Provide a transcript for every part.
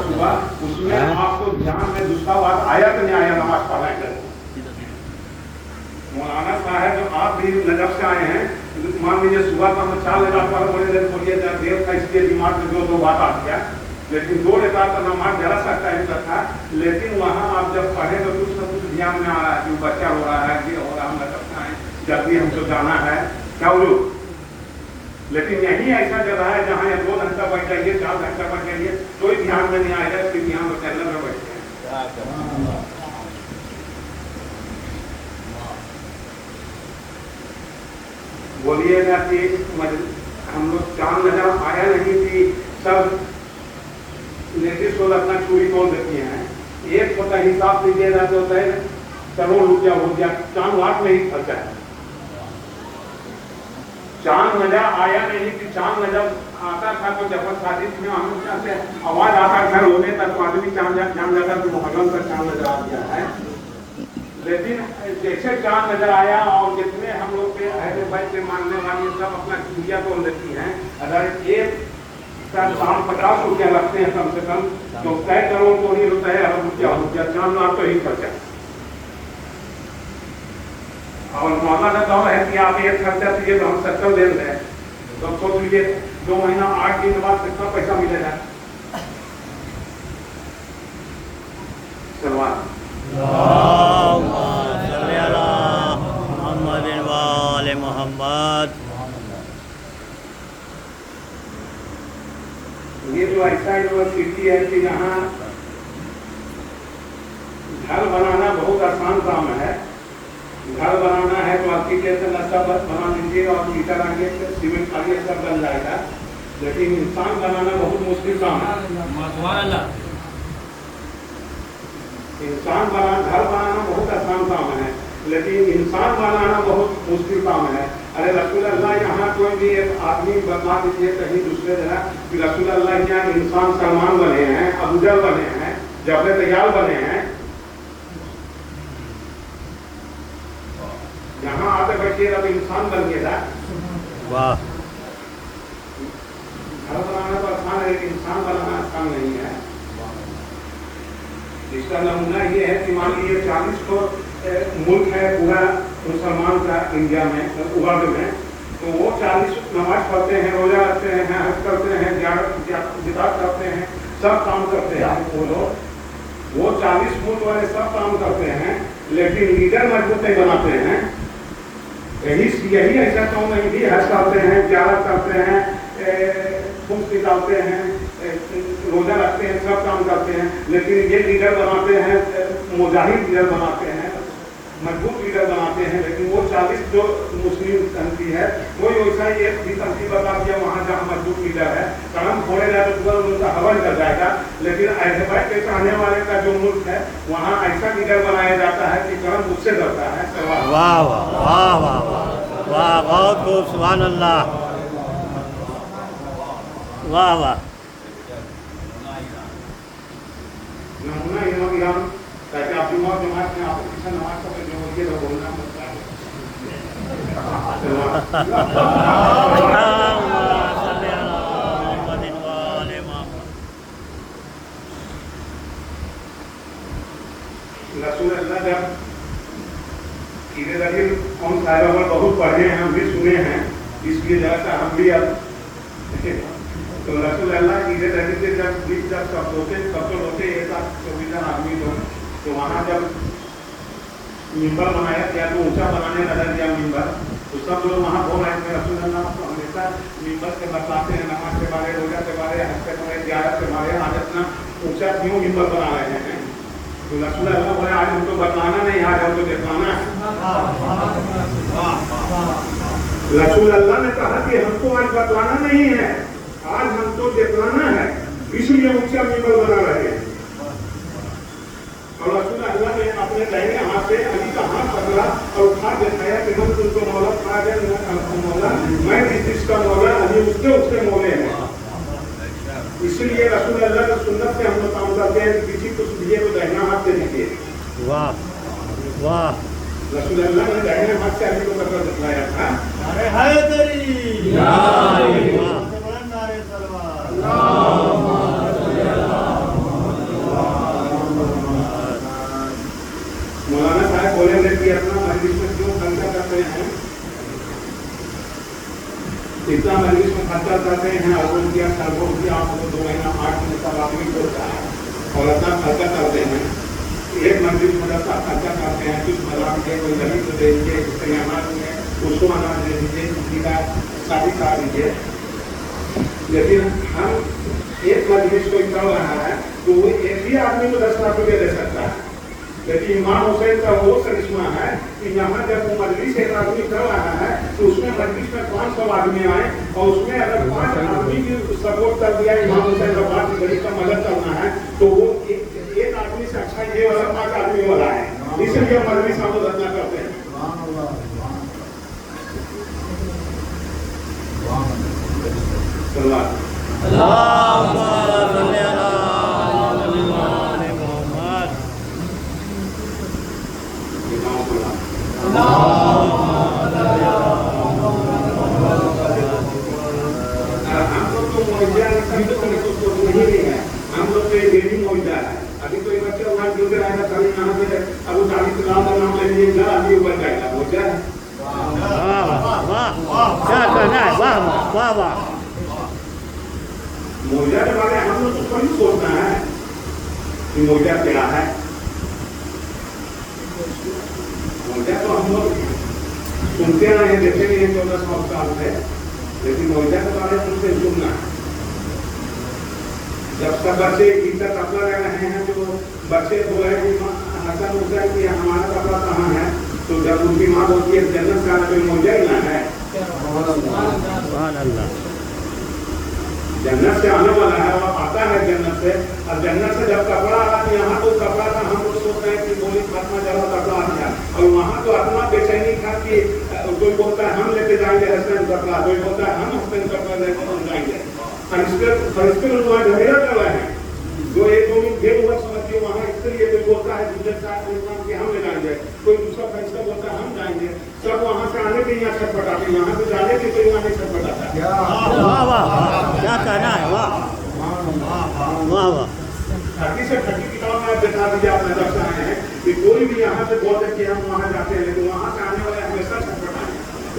सुबह, उसमें आपको ध्यान में दूसरा बात आया तो नहीं आया नमाज पढ़ना है। मौलाना साहब जो आप भी नजर से आए हैं, मान लीजिए सुबह का हम 4 रकात वाला बोले बोलिए देर था इसलिए दिमाग में जो बात आ गया, लेकिन 2 रकात का नमाज जरा सा टाइम का था, लेकिन वहाँ आप जब पढ़े तो कुछ न कुछ ध्यान में आ रहा है कि बच्चा हो रहा है, ये हो रहा है, हम नजर से आए जल्दी हमको जाना है, क्या बोलूँ। लेकिन यही ऐसा जगह है जहाँ ये 2 घंटा बैठ जाइए, 4 घंटा बैठ जाइए, कोई ध्यान में नहीं आएगा, फिर ध्यान में कहने में बैठे हैं। बोलिएगा कि हम लोग चांद नजर आया नहीं कि सब लेडीज को अपना चूड़ी तोड़ देती हैं, एक होता हिसाब लीजिएगा तो होता है करोड़ रुपया हो गया, चांद लाख में ही खर्चा है। चांद नजर आया नहीं कि चांद नजर आता था तो जब शादी में हम से आवाज आता घर होने तक तो आदमी चांद जाता तो भगवान का चांद नजर आ गया है। लेकिन जैसे चांद नजर आया और जितने हम लोग के अहले बैत के मानने वाली सब अपना चूड़िया तोड़ लेती हैं, अगर एक का दाम 50 रुपया रखते हैं कम से कम तो कई करोड़ तो नहीं होता है, अरब रुपया हो गया, चांद लाख तो ही खर्चा। और मौलाना का है कि आप एक खर्चा चाहिए तो हम 70 दे रहे हैं, तो सोच लीजिए 2 महीना 8 दिन बाद कितना पैसा मिलेगा। सलमान मोहम्मद। ये जो ऐसा यूनिवर्सिटी है कि यहाँ घर बनाना बहुत आसान काम है। घर बनाना है तो आर्किटेक्चर सब बना लीजिए और ईटा आगे सीमेंट आगे सब बन जाएगा, लेकिन इंसान बनाना बहुत मुश्किल काम है। इंसान बना घर बनाना बहुत आसान काम है, लेकिन इंसान बनाना बहुत मुश्किल काम है। अरे रसूल अल्लाह यहाँ कोई भी एक आदमी बता दीजिए कहीं दूसरे जगह कि रसूल अल्लाह यहाँ इंसान सलमान बने हैं, अबूजर बने हैं, जबले तैयार बने हैं, यहाँ आते बैठिए अब इंसान बनिएगा। वाह, घर बनाना तो आसान है, लेकिन इंसान बनाना आसान नहीं है। इसका नमूना ये है कि मान लीजिए 40 को मुल्क है पूरा मुसलमान का इंडिया में, वर्ल्ड में, तो वो 40 नमाज पढ़ते हैं, रोजा रखते हैं, हज करते हैं, जिहाद करते हैं, सब काम करते हैं। वो लोग वो 40 मुल्क वाले सब काम करते हैं, लेकिन लीडर मजबूत नहीं बनाते हैं। यही ऐसा कौन नहीं भी हज करते हैं, जियारत करते हैं, खुद निकालते हैं, रोजा रखते हैं, सब काम करते हैं, लेकिन ये लीडर बनाते हैं, मुजाहिद लीडर बनाते हैं, मजबूत लीडर बनाते हैं। लेकिन वो 40 जो मुस्लिम कंट्री है वो वैसा ही एक भी कंट्री बता दिया वहाँ जहाँ मजबूत लीडर है, कदम फोड़े जाए तो तुरंत उनका हवन कर जाएगा। लेकिन अहबाब के चाहने वाले का जो मुल्क है वहाँ ऐसा लीडर बनाया जाता है कि कदम उससे करता है। वाह वाह वाह वाह वाह, बहुत खूब, सुभान अल्लाह, वाह वाह। नमूना इमाम ताकि आप जुम्मा जमात में आप किसी नमाज को जो होती है वो बोलना पड़ता है। रसूल अल्लाह जब कीरे रहीम कौन साहिब पर बहुत पढ़े हैं, हम भी सुने हैं, इसलिए जरा सा हम भी अब तो रसूल अल्लाह कीरे रहीम से जब सब होते एक 24 आदमी लोग, तो वहाँ जब मिंबर बनाया गया तो ऊंचा बनाने लगा दिया मिंबर, तो सब लोग वहाँ बोल रहे थे रसूल अल्लाह तो हमेशा मिंबर से बताते हैं नमाज के बारे, रोजा के बारे, हज के बारे, जियारत के बारे, आज इतना ऊंचा क्यों मिंबर बना रहे हैं। तो रसूल अल्लाह बोले आज हमको बतलाना नहीं, आज हमको दिखाना है। रसूल अल्लाह ने कहा कि हमको आज बतलाना नहीं है, आज हमको दिखाना है, इसलिए ऊंचा मिंबर बना रहे हैं। और रसूल अल्लाह ने अपने दाहिने हाथ से अली का हाथ पकड़ा और उठा दिखाया कि हम तुमको मौला खा गए, मौला मैं जिसका मौला अली उसके मौले हैं। इसलिए रसूल अल्लाह की सुन्नत से हम लोग काम करते हैं कि किसी को दिए तो दाहिना हाथ से दीजिए। वाह वाह, रसूल अल्लाह ने दाहिने हाथ से अली को पकड़ दिखाया था। अरे हाय तेरी जितना मजलिस में खर्चा करते हैं, अरबों रुपया खरबों रुपया, आपको 2 महीना 8 महीने तक आदमी होता है और इतना खर्चा करते हैं। एक मजलिस में जब खर्चा करते हैं, कुछ मजाक के कोई गरीब को दे दीजिए, किसी अनाज में उसको अनाज दे दीजिए, किसी का शादी करा दीजिए। लेकिन हम एक मजलिस कोई कर रहा है तो वो एक ही आदमी को 10 लाख रुपया दे सकता है। लेकिन इमाम हुसैन का वो करिश्मा है कि यहाँ जब वो मजलिस एक आदमी कर रहा है तो उसमें मजलिस में 500 आदमी आए और उसमें अगर 5 आदमी की सपोर्ट कर दिया इमाम हुसैन का बात गरीब का मदद करना है तो वो एक आदमी से अच्छा ये वाला 5 आदमी वाला है, इसलिए मजलिस हम लोग रचना करते हैं। हम लोग तो डेली मौजूदा है। अभी तो बच्चा वहाँ गिर रहा है, खाली यहाँ पे अब 40 लाख का नाम ले लीजिए, आदमी बन जाएगा मौजा। क्या कहना है? वाह वाह वाह। मौजा के बारे में हम लोग तो कभी सोचना है कि मौजा क्या है। मौजा तो हम लोग सुनते रहे हैं, देखे नहीं 1400 साल से, लेकिन मौजा के बारे में उनसे सुनना है। जब सब बच्चे इतना कपड़ा रह रहे हैं तो बच्चे बोले कि हसन हुसैन कि हमारा कपड़ा कहाँ है, तो जब उनकी माँ बोलती है जन्नत का कोई मौजा ही ना है। जन्नत से आने वाला है, वो आता है जन्नत से, और जन्नत से जब कपड़ा आया तो यहाँ तो कपड़ा था, हम लोग सोचते हैं कि बोली फातिमा जरा कपड़ा आ गया, और वहाँ तो इतना बेचैनी था कि कोई बोलता है हम लेके जाएंगे हसन कपड़ा, कोई बोलता है हम हसन कपड़ा लेके जाएंगे। फरिश्ते लोग वहाँ झगड़ा कर रहे हैं, जो एक दो मिनट गेम हुआ समझिए वहाँ, इसलिए कोई बोलता है गुजर साहब कि हम ले जाएंगे, कोई दूसरा फरिश्ता बोलता है हम जाएंगे, सब वहाँ से आने के यहाँ छटपटाते, यहाँ से जाने के कोई वहाँ नहीं छटपटाता। वाह वाह, क्या कहना है? वाह वाह वाह। 30 से 30 किताब में बता दीजिए, आप नजर से आए हैं कि कोई भी यहाँ से बोलते कि हम वहाँ जाते हैं, लेकिन वहाँ से आने वाले हमेशा छटपटाए।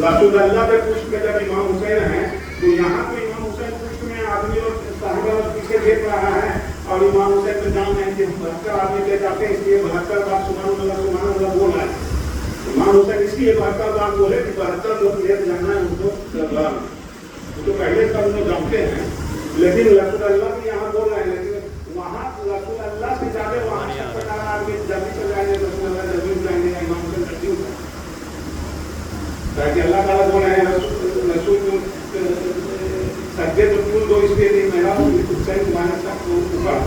रसूलुल्लाह के पुष्प में जब इमाम हुसैन है तो यहाँ पे इमाम हुसैन पुष्प में आदमी लोग साहिबा पीछे देख रहा है, और इमाम हुसैन को जान है कि 72 आदमी ले जाते हैं, इसलिए 72 बार सुबहानअल्लाह बोल रहा है। इमाम हुसैन इसलिए 72 बार बोले कि 72 लोग ले जाना है उनको, तो पहले सब लोग जानते हैं, लेकिन रसूलुल्लाह भी यहाँ बोल रहे हैं, लेकिन वहाँ रसूलुल्लाह से ज्यादा वहाँ छटपटा आदमी जल्दी चल जाएंगे, रसूलुल्लाह जल्दी जाएंगे, इमाम हुसैन जल्दी होता है। ताकि अल्लाह ताला बोल रहे हैं रसूल सज्जे तो फूल दो इसलिए नहीं मेरा हुसैन तुम्हारे साथ ऊपर।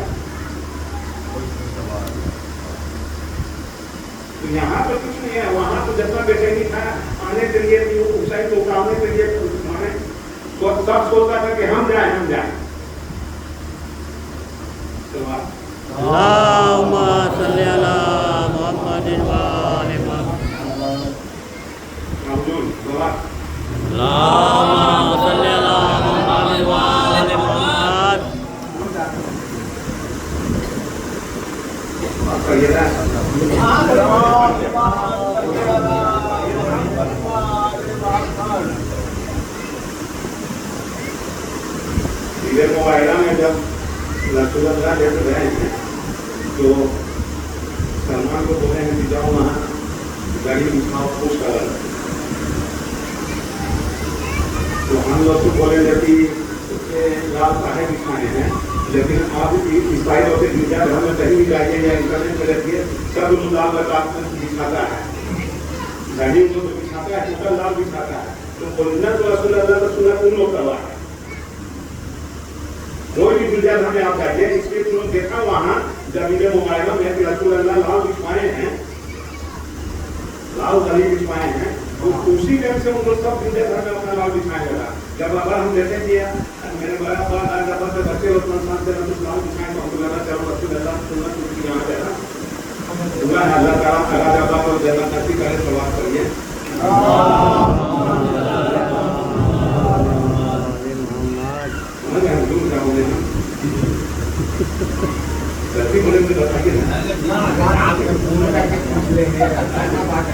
तो यहाँ पर कुछ नहीं है, वहाँ तो जितना बेचैनी था आने के लिए हुसैन को उतारने के लिए माने तो सब सोचता था कि हम जाए। अल्लाहुम्मा सल्ली अला मुहम्मदिन व आलि मुहम्मद। अल्लाहुम्मा सल्ली अला मुहम्मदिन व आलि मुहम्मद। इधर मोबाइल में जब रसूलुल्लाह लेकर गए हैं तो सलमान को बोले हैं कि जाओ वहाँ गाड़ी उठाओ पूछ कर, तो हम लोग तो बोले कि लाल काहे बिछाए हैं, लेकिन आप ईसाई होते गिरजा घर में कहीं भी जाइए या इंटरनेट पर देखिए सब लोग लाल बिछाता है, गाड़ी तो बिछाता है, टोटल लाल बिछाता है। तो बोलना तो रसूलुल्लाह का सुना उन लोग करवा है, कोई भी गिरजा घर में आप जाइए, इसलिए तुम लोग देखा वहाँ जब इधर मोबाइल में कि रसूलुल्लाह लाल बिछवाए हैं, लाल गली बिछवाए हैं, तो उसी टाइम से उन लोग सब गिरजा घर में अपना लाल बिछाने लगा। जब अगर हम देखे कि मेरे बड़ा बात आज अपन से बच्चे लोग साथ से रसूल लाल बिछाए तो हमको लगा चलो रसूलुल्लाह सुन्नत उनकी यहाँ पे ना हुआ है। अल्लाह ताला अल्लाह जब आप जन्नत नसीब करे सवाल करिए। सच्ची बोले तो बताइए ना,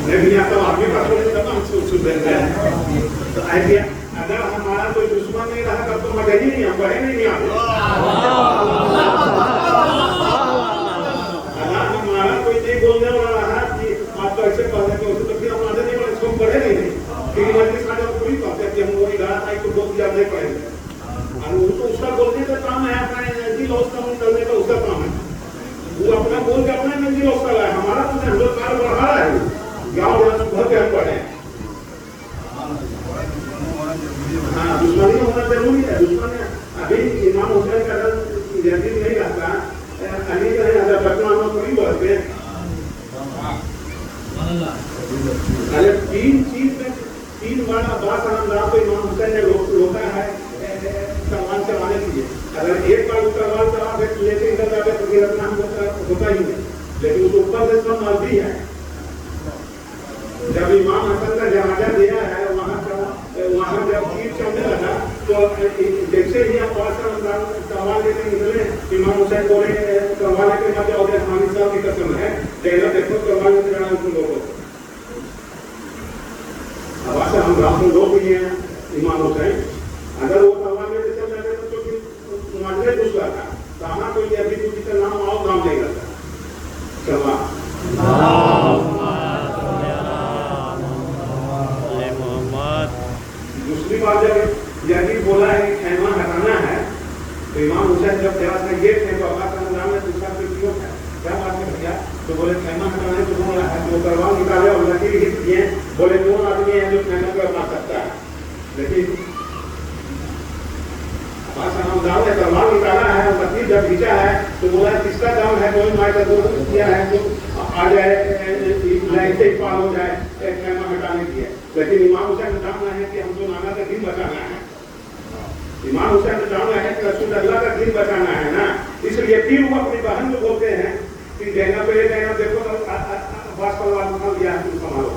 लेकिन यहाँ तो आपके पास बोले तब हम सुन देते हैं। तो आइडिया अगर हमारा कोई दुश्मन नहीं रहा तब तो मजा ही नहीं, हम बढ़े नहीं आगे। अगर हमारा कोई नहीं बोलने वाला रहा कि आप तो ऐसे पढ़ रहे हो तो फिर हम आगे नहीं बढ़े, इसको हम बढ़े नहीं। क्योंकि मजलिस आज हम पूरी कहते हैं कि हम वही रहा था तो बोल दिया नहीं पढ़ेंगे, और वो तो उसका बोलने का काम है, अपना दिल उसका करने का उसका काम है। वो अपना बोल के अपना दिल उसका है, हमारा तो हम लोग कार्य बढ़ा रहा है गाँव जहाँ सुबह के हम पढ़े। हाँ, दुश्मनी होना जरूरी है। दुश्मन अभी इमाम हुसैन का यकीन नहीं रहता, अली का नहीं रहता, पटना में थोड़ी बढ़ते। अरे तीन बार अब्बास आलमदार को इमाम हुसैन ने रोका है सलमान चलाने के लिए। अगर एक बार सलमान चला लेके इधर जाके तो फिर अपना होता ही है, लेकिन उसके ऊपर से सब मर्जी है। जब इमाम हसन का जनाजा दिया है वहाँ जब तीर चलने लगा तो जैसे ही अब्बास आलमदार तलवार लेके निकले, इमाम हुसैन बोले तलवार लेके मत जाओ, हमारी साहब की कसम है, देखो देखो तलवार लेके जाना उन लोगों को। अब्बास आलमदार तो लोग ही हैं इमाम हुसैन, अगर वो तलवार लेके चल जाते तो फिर मारने दूसरा था, कहाँ कोई अभी किसी का नाम आओ काम नहीं करता। चलवा दूसरी बात जब यही बोला है कि खैमा हटाना है तो इमाम हुसैन जब जवाब में ये थे तो अब्बास आलमदार ने पूछा कि क्यों है, क्या बात है भैया? तो बोले खैमा हटाना है तो बोला है, तो तलवार निकाले और लकीर हिट किए, बोले कौन आदमी है जो खैमा को हटा सकता है? लेकिन अब्बास आलमदार ने तलवार निकाला है और लकीर जब खींचा है तो बोला किसका काम है, कोई मार का किया है जो आ जाए लाइन से पार हो जाए खैमा हटाने की है। लेकिन इमाम हुसैन का काम है कि हमको नाना का दिन बचाना है, इमाम हुसैन का काम है कि रसूल अल्लाह का दिन बचाना है ना। इसलिए फिर वो अपनी बहन को बोलते हैं कि देना पे देना, देखो अब्बास तलवार निकाल दिया है, तुम संभालो।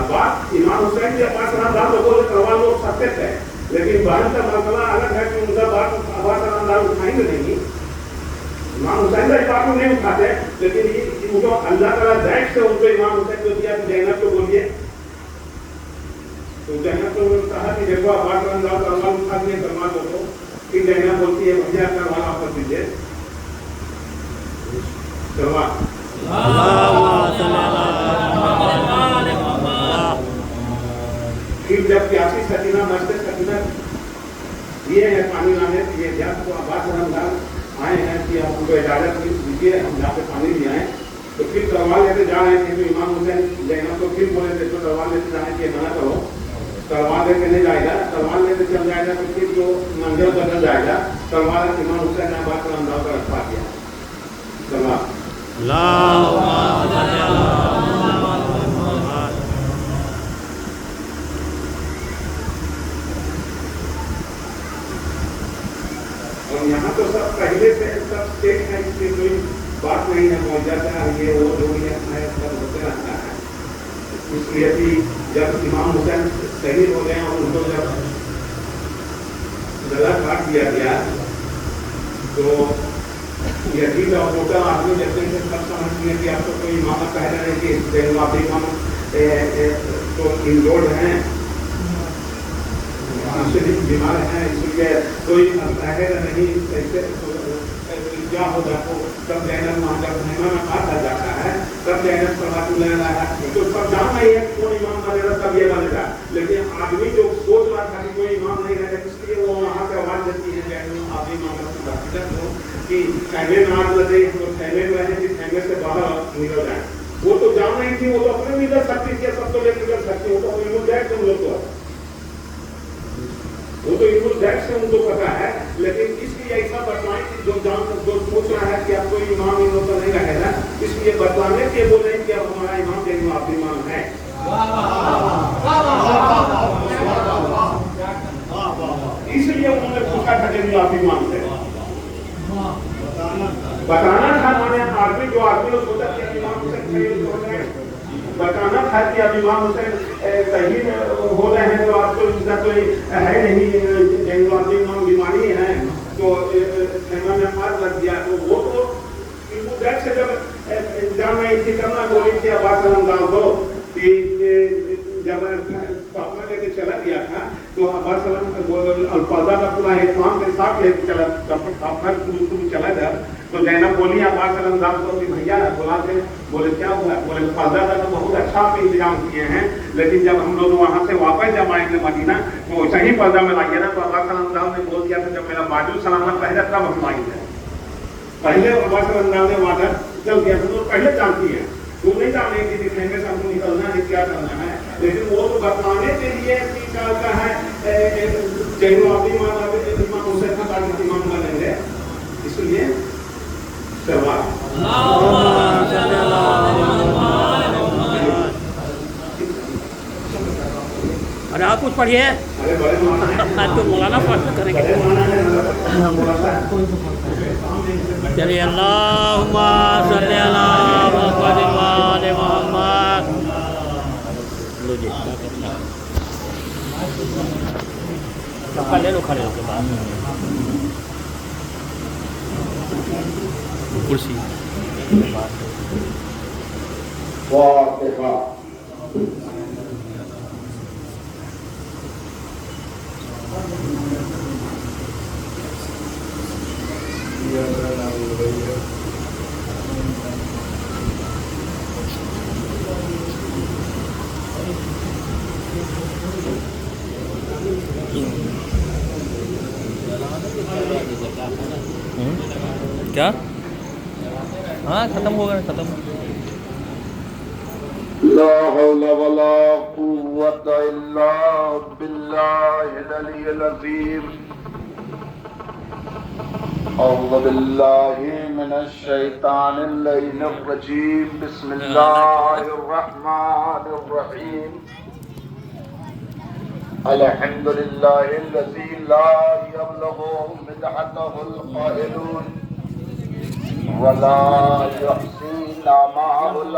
अब्बास इमाम हुसैन के अब्बास आलमदार को बोले तलवार लोग सत्य है, लेकिन बहन का मसला अलग है कि उनका बात अब्बास आलमदार उठाएंगे नहीं। इमाम हुसैन का बात को नहीं उठाते, लेकिन उनको अल्लाह ताला डायरेक्ट से उनको इमाम हुसैन को दिया कि जैनब को बोलिए, तो जैनब को कहा कि देखो अब्बास आलमदार तलवार उठा दिए तलवार को, फिर जैनब बोलती है भैया तलवार वापस दीजिए तलवार। फिर जब प्यासी सकीना मस्ते सकीना ये है पानी लाने के लिए जब तो अब्बास आलमदार आए हैं कि आप उनको इजाजत दीजिए हम जहाँ पे पानी ले आए, तो फिर तलवार लेते जा रहे थे तो इमाम हुसैन जैनब को फिर बोले थे तो तलवार लेते जाने के मना करो, तलवार लेके नहीं जाएगा, तलवार लेते चल जाएगा तो फिर जो मंजर बदल जाएगा। तलवार इमाम हुसैन ने अब्बास आलमदार का रखवा दिया तलवार। और यहाँ तो सब पहले से सब सेट है, इसकी कोई बात नहीं है, मौजूदा ये वो जो भी है सब होते रहता है। इसलिए कि जब इमाम हुसैन शहीद हो गए और उनको जब गला काट दिया गया तो यही और मोटा आदमी जैसे सब समझते हैं कि आपको कोई इमाम कह रहे हैं कि इमाम तो इंजोर्ड हैं, बीमार है, इसलिए कोई रहेगा नहीं, कैसे क्या होगा? तब जैनब वहाँ जब मेहमान आता जाता है तब जैनब सवाल ले रहा है तो सब जान नहीं है कि कौन इमाम बनेगा तब ये बनेगा। लेकिन आदमी जो सोच रहा था कि कोई इमाम नहीं रहेगा, इसलिए वो वहाँ से आवाज देती है जैनब आप इमाम हो कि खैमे में आग लगे तो खैमे में रहे कि खैमे से बाहर निकल जाए। वो तो जान नहीं थी, वो तो अपने निकल सकती थी, सब तो लेकर निकल सकती, वो तो वो तो इनको दैट से उनको पता है। लेकिन इसलिए ऐसा बतलाएं कि जो सोच रहा है कि अब कोई इमाम इन लोगों नहीं रहेगा, इसलिए बतलाने के बोले कि अब हमारा इमाम जैन आप इमाम है। इसलिए उन्होंने पूछा था जैन आप इमाम है, बताना था हमारे आदमी जो आदमी लोग सोचा कि इमाम हुसैन बताना था कि अब इमाम हुसैन शहीद हो रहे हैं तो आपको इसका कोई है नहीं, इमाम बीमारी है तो खैमा में आग लग गया। तो वो तो इनको डर से जब जान नहीं थी करना बोली थी अब्बास आलमदार को कि जब पापा लेके चला गया तो चला जा। तो जैनब बोली अब्बास सल्लल्लाहु अलैहि वसल्लम भैया बुलाते, बोले क्या हुआ? बोले पर्दा का तो बहुत अच्छा आप इंतजाम किए हैं, लेकिन जब हम लोग वहाँ से वापस जब आएंगे मदीना तो वैसा ही पर्दा में लाइए ना। तो अब्बास सल्लल्लाहु ने बोल दिया था जब मेरा बाजू सलामत रहेगा तब हम लाएंगे। पहले अब्बास सल्लल्लाहु ने वादा चल दिया था, तो पहले जानती है वो नहीं जाने की दिखाएंगे से हमको निकलना है क्या करना है, लेकिन वो तो बताने के लिए का है जैनो इमाम हुसैन का इमाम बनेंगे, इसलिए सवाल अरे आप कुछ पढ़िए। अरे बड़े माना है, तो मौलाना पढ़ करेंगे। बड़े माना है चलिए अल्लाहुम्मा सल्ली अला मुहम्मद व आले मुहम्मद। लो जी सबका ले लो खड़े होके बाद कुर्सी वाह क्या? हाँ खत्म हो गया, खत्म। ला हौला वला कुव्वता इल्ला बिल्लाहिल अलिय्यिल अज़ीम। अऊज़ु बिल्लाहि मिनश शैतानिर रजीम। बिस्मिल्लाहिर रहमानिर रहीम। अल्हम्दुलिल्लाहिल्लज़ी ला यब्लुगु मिदहतहुल क़ाइलून वला युहसी नामाहुल